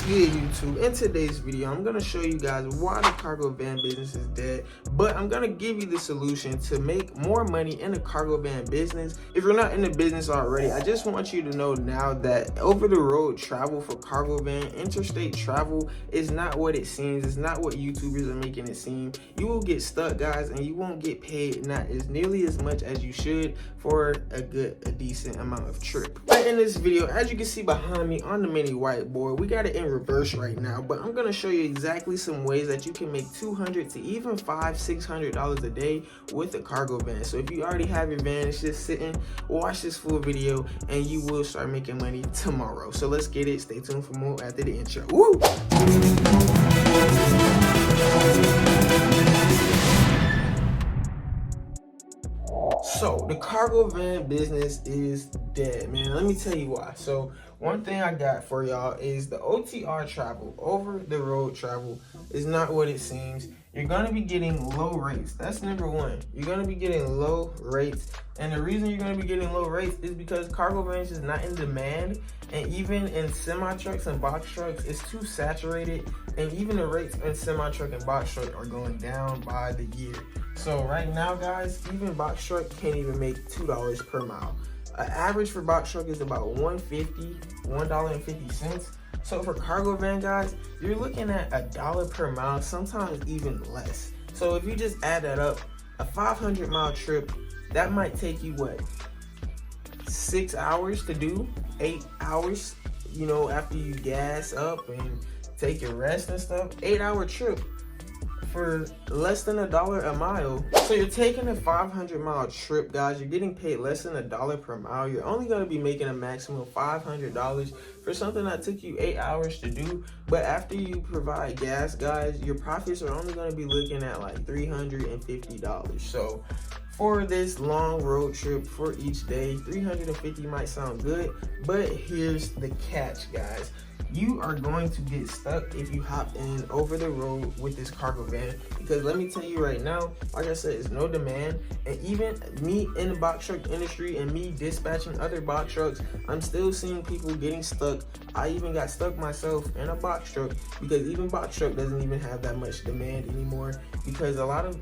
good, YouTube? In today's video, I'm gonna show you guys why the cargo van business is dead, but I'm gonna give you the solution to make more money in the cargo van business. If you're not in the business already, I just want you to know now that over-the-road travel for cargo van, interstate travel, is not what it seems. It's not what YouTubers are making it seem. You will get stuck, guys, and you won't get paid not as nearly as much as you should for a decent amount of trip. But in this video, as you can see behind me on the mini whiteboard, we got it in reverse right now, but I'm gonna show you exactly some ways that you can make $200 to even $500-600 a day with a cargo van. So if you already have your van, it's just sitting, watch this full video and you will start making money tomorrow. So let's get it. Stay tuned for more after the intro. Woo! So the cargo van business is dead, man. Let me tell you why. So one thing I got for y'all is the OTR travel, over the road travel, is not what it seems. You're gonna be getting low rates. That's number one. You're gonna be getting low rates. And the reason you're gonna be getting low rates is because cargo vans is not in demand. And even in semi trucks and box trucks, it's too saturated. And even the rates in semi truck and box truck are going down by the year. So right now, guys, even box truck can't even make $2 per mile. An average for box truck is about $1.50. So for cargo van, guys, you're looking at $1 per mile, sometimes even less. So if you just add that up, a 500-mile trip, that might take you what, 6 hours to do, 8 hours, you know, after you gas up and take your rest and stuff. 8-hour trip for less than $1 a mile. So you're taking a 500-mile trip, guys. You're getting paid less than $1 per mile. You're only going to be making a maximum of $500 for something that took you 8 hours to do. But after you provide gas, guys, your profits are only going to be looking at like $350. So for this long road trip for each day, $350 might sound good, but here's the catch, guys. You are going to get stuck if you hop in over the road with this cargo van, because let me tell you right now, like I said, it's no demand. And even me in the box truck industry and me dispatching other box trucks, I'm still seeing people getting stuck. I even got stuck myself in a box truck, because even box truck doesn't even have that much demand anymore, because a lot of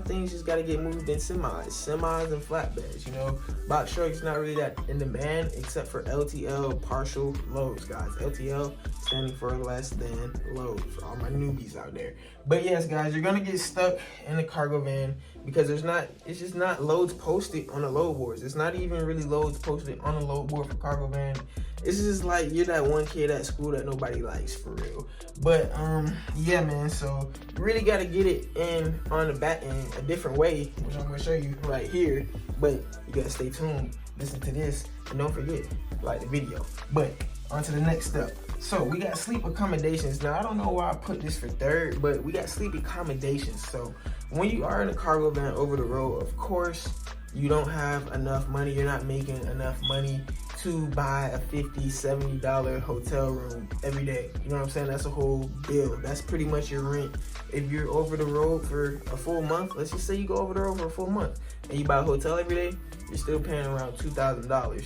things just got to get moved in semis and flatbeds. You know, box truck is not really that in demand except for LTL, partial loads, guys. LTL standing for less than load, for all my newbies out there. But yes, guys, you're gonna get stuck in the cargo van because it's just not loads posted on the load boards. It's not even really loads posted on the load board for cargo van. It's just like you're that one kid at school that nobody likes, for real. But yeah, man, so you really gotta get it in on the back end a different way, which I'm gonna show you right here. But you gotta stay tuned, listen to this, and don't forget, like the video. But on to the next step. So we got sleep accommodations. Now I don't know why I put this for third, but we got sleep accommodations. So when you are in a cargo van over the road, of course, you don't have enough money. You're not making enough money to buy a $50-70 hotel room every day. You know what I'm saying? That's a whole bill. That's pretty much your rent. If you're over the road for a full month, let's just say you go over the road for a full month and you buy a hotel every day, you're still paying around $2,000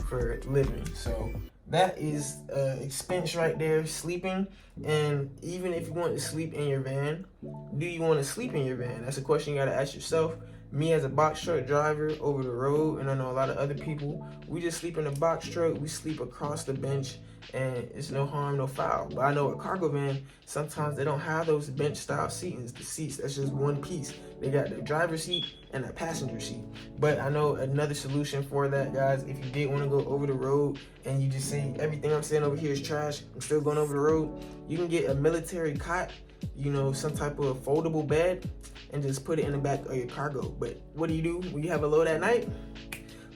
for living. So that is expense right there, sleeping. And even if you want to sleep in your van, do you want to sleep in your van? That's a question you got to ask yourself. Me as a box truck driver over the road, and I know a lot of other people, we just sleep in a box truck, we sleep across the bench, and it's no harm, no foul. But I know a cargo van, sometimes they don't have those bench style seatings, the seats, that's just one piece. They got the driver's seat and a passenger seat. But I know another solution for that, guys. If you did want to go over the road and you just say everything I'm saying over here is trash, I'm still going over the road, you can get a military cot, you know, some type of foldable bed, and just put it in the back of your cargo. But what do you do when you have a load at night?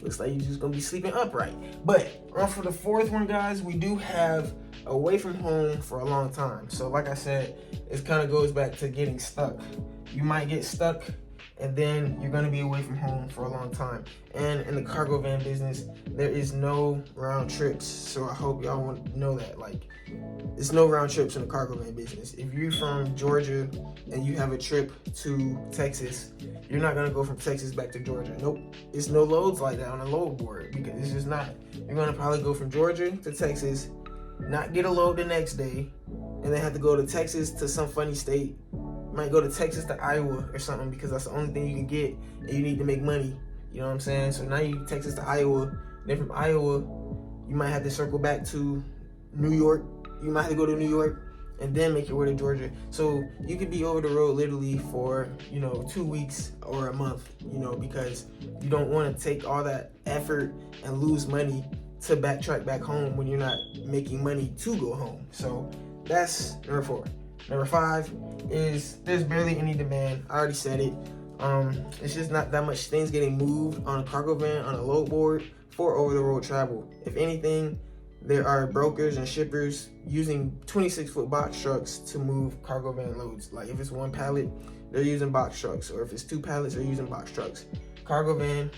Looks like you're just gonna be sleeping upright. But on for the fourth one, guys, we do have away from home for a long time. So like I said, it kind of goes back to getting stuck. You might get stuck and then you're gonna be away from home for a long time. And in the cargo van business, there is no round trips. So I hope y'all want to know that. Like, there's no round trips in the cargo van business. If you're from Georgia and you have a trip to Texas, you're not gonna go from Texas back to Georgia. Nope, it's no loads like that on a load board, because it's just not. You're gonna probably go from Georgia to Texas, not get a load the next day, and then have to go to Texas to some funny state. Might go to Texas to Iowa or something because that's the only thing you can get, and you need to make money. You know what I'm saying? So now you Texas to Iowa. Then from Iowa, you might have to circle back to New York. You might have to go to New York and then make your way to Georgia. So you could be over the road literally for, 2 weeks or a month, because you don't want to take all that effort and lose money to backtrack back home when you're not making money to go home. So that's number 4. Number 5 is there's barely any demand. I already said it. It's just not that much things getting moved on a cargo van, on a load board for over-the-road travel. If anything, there are brokers and shippers using 26-foot box trucks to move cargo van loads. Like if it's 1 pallet, they're using box trucks, or if it's 2 pallets, they're using box trucks. Cargo van,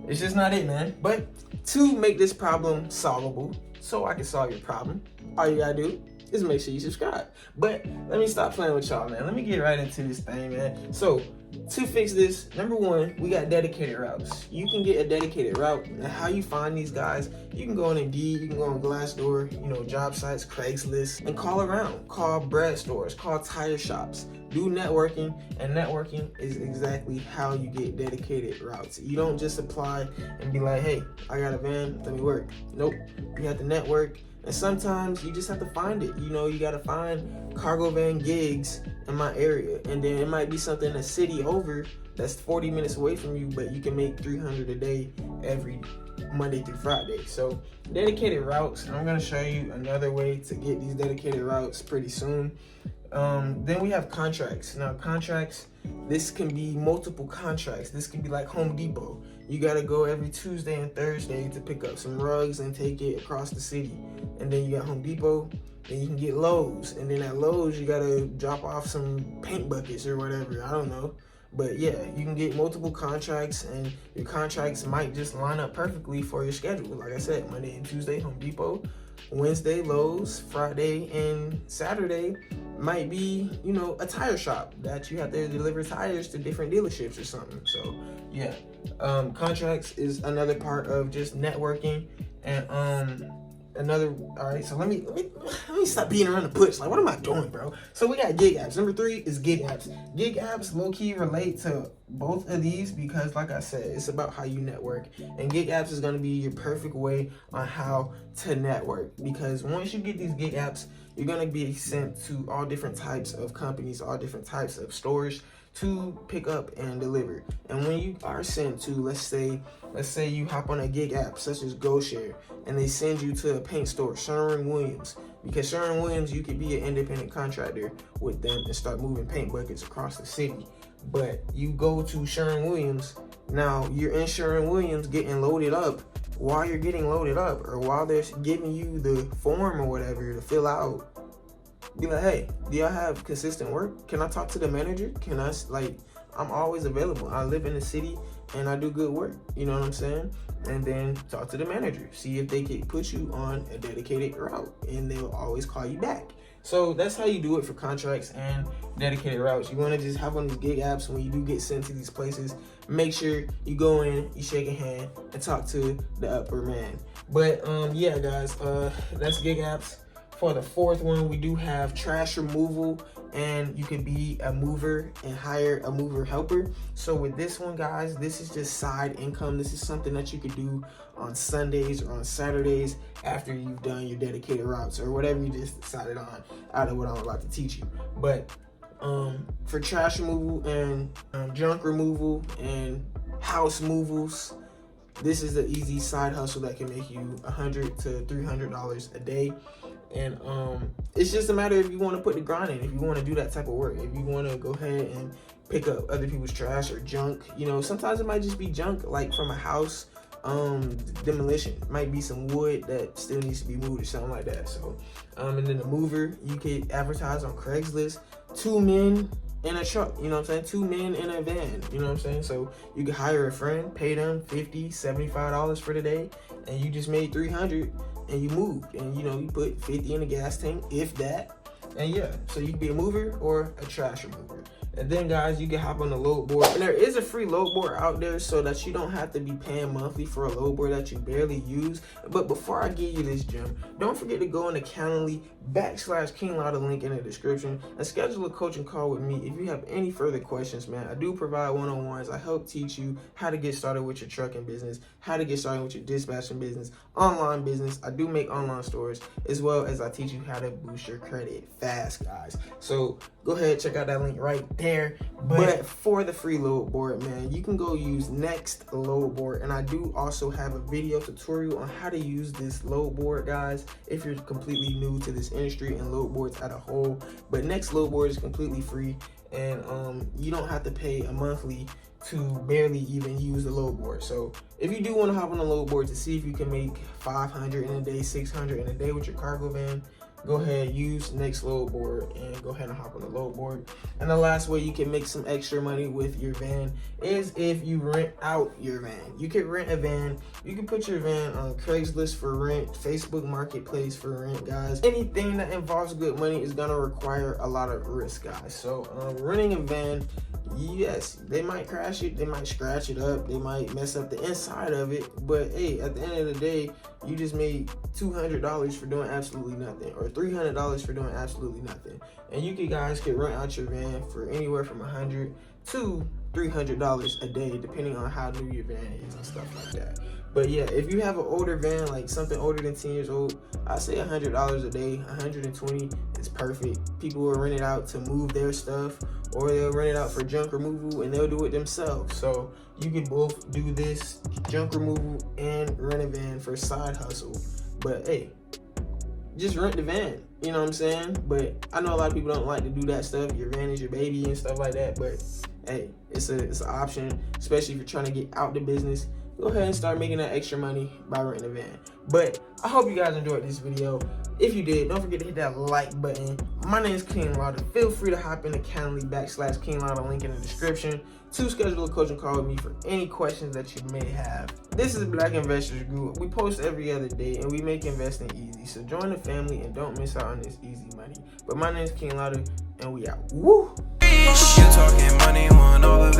it's just not it, man. But to make this problem solvable, so I can solve your problem, all you gotta do is make sure you subscribe. But let me stop playing with y'all, man. Let me get right into this thing, man. So to fix this, number 1, we got dedicated routes. You can get a dedicated route. And how you find these guys, you can go on Indeed, you can go on Glassdoor, job sites, Craigslist, and call around. Call bread stores, call tire shops, do networking, and networking is exactly how you get dedicated routes. You don't just apply and be like, hey, I got a van, let me work. Nope, you have to network. And sometimes you just have to find it. You got to find cargo van gigs in my area. And then it might be something a city over that's 40 minutes away from you, but you can make $300 a day every Monday through Friday. So dedicated routes, I'm going to show you another way to get these dedicated routes pretty soon. Then we have contracts. Now contracts, this can be multiple contracts. This can be like Home Depot. You gotta go every Tuesday and Thursday to pick up some rugs and take it across the city. And then you got Home Depot, then you can get Lowe's. And then at Lowe's, you gotta drop off some paint buckets or whatever, I don't know. But yeah, you can get multiple contracts, and your contracts might just line up perfectly for your schedule. Like I said, Monday and Tuesday, Home Depot. Wednesday, Lowe's. Friday and Saturday might be, a tire shop that you have to deliver tires to different dealerships or something. So yeah, contracts is another part of just networking. And all right, so let me stop beating around the bush. Like, what am I doing, bro? So we got gig apps. Number 3 is gig apps. Gig apps low-key relate to both of these because, like I said, it's about how you network. And gig apps is going to be your perfect way on how to network, because once you get these gig apps, you're going to be sent to all different types of companies, all different types of stores to pick up and deliver. And when you are sent to, let's say you hop on a gig app such as GoShare, and they send you to a paint store, Sherwin-Williams, because Sherwin-Williams, you could be an independent contractor with them and start moving paint buckets across the city. But you go to Sherwin-Williams, now you're in Sherwin-Williams getting loaded up. While you're getting loaded up, or while they're giving you the form or whatever to fill out, be like, hey, do y'all have consistent work? Can I talk to the manager? I'm always available. I live in the city and I do good work. You know what I'm saying? And then talk to the manager. See if they can put you on a dedicated route, and they'll always call you back. So that's how you do it for contracts and dedicated routes. You want to just have on these gig apps when you do get sent to these places. Make sure you go in, you shake a hand, and talk to the upper man. But yeah, guys, that's gig apps. For the 4th one, we do have trash removal, and you can be a mover and hire a mover helper. So with this one, guys, this is just side income. This is something that you could do on Sundays or on Saturdays after you've done your dedicated routes or whatever you just decided on out of what I'm about to teach you. But for trash removal and junk removal and house movals, this is the easy side hustle that can make you $100 to $300 a day. And it's just a matter if you want to put the grind in, if you want to do that type of work, if you want to go ahead and pick up other people's trash or junk. Sometimes it might just be junk, like from a house demolition. It might be some wood that still needs to be moved or something like that. So and then the mover, you could advertise on Craigslist. 2 men in a truck, 2 men in a van, so you could hire a friend, pay them $50, $75 for the day, and you just made $300, and you moved, and you put 50 in the gas tank, if that. And yeah, so you can be a mover or a trash remover. And then guys, you can hop on the load board, and there is a free load board out there so that you don't have to be paying monthly for a load board that you barely use. But before I give you this gem, don't forget to go into Calendly/King Lotta, link in the description, and schedule a coaching call with me if you have any further questions, man. I do provide one-on-ones. I help teach you how to get started with your trucking business, how to get started with your dispatching business, online business. I do make online stores, as well as I teach you how to boost your credit fast, guys. So go ahead, check out that link right there. But for the free load board, man, you can go use Next load board, and I do also have a video tutorial on how to use this load board, guys, if you're completely new to this industry and load boards as a whole. But Next load board is completely free, and you don't have to pay a monthly to barely even use the load board. So if you do want to hop on the load board to see if you can make 500 in a day, 600 in a day with your cargo van, go ahead, use Next load board and go ahead and hop on the load board. And the last way you can make some extra money with your van is if you rent out your van. You can rent a van. You can put your van on Craigslist for rent, Facebook Marketplace for rent, guys. Anything that involves good money is gonna require a lot of risk, guys. So renting a van, yes, they might crash it, they might scratch it up, they might mess up the inside of it, but hey, at the end of the day, you just made $200 for doing absolutely nothing, or $300 for doing absolutely nothing. And you guys can rent out your van for anywhere from $100 to $300 a day, depending on how new your van is and stuff like that. But yeah, if you have an older van, like something older than 10 years old, I say $100 a day. 120 is perfect. People will rent it out to move their stuff, or they'll rent it out for junk removal, and they'll do it themselves. So you can both do this, junk removal and rent a van for side hustle. But hey, just rent the van, you know what I'm saying? But I know a lot of people don't like to do that stuff. Your van is your baby and stuff like that. But hey, it's an option, especially if you're trying to get out the business. Go ahead and start making that extra money by renting a van. But I hope you guys enjoyed this video. If you did, don't forget to hit that like button. My name is King Lotta. Feel free to hop into Calendly/King Lotta, link in the description, to schedule a coaching call with me for any questions that you may have. This is Black Investors Group. We post every other day, and we make investing easy. So join the family and don't miss out on this easy money. But my name is King Lotta, and we out. Woo! You talking money, want all of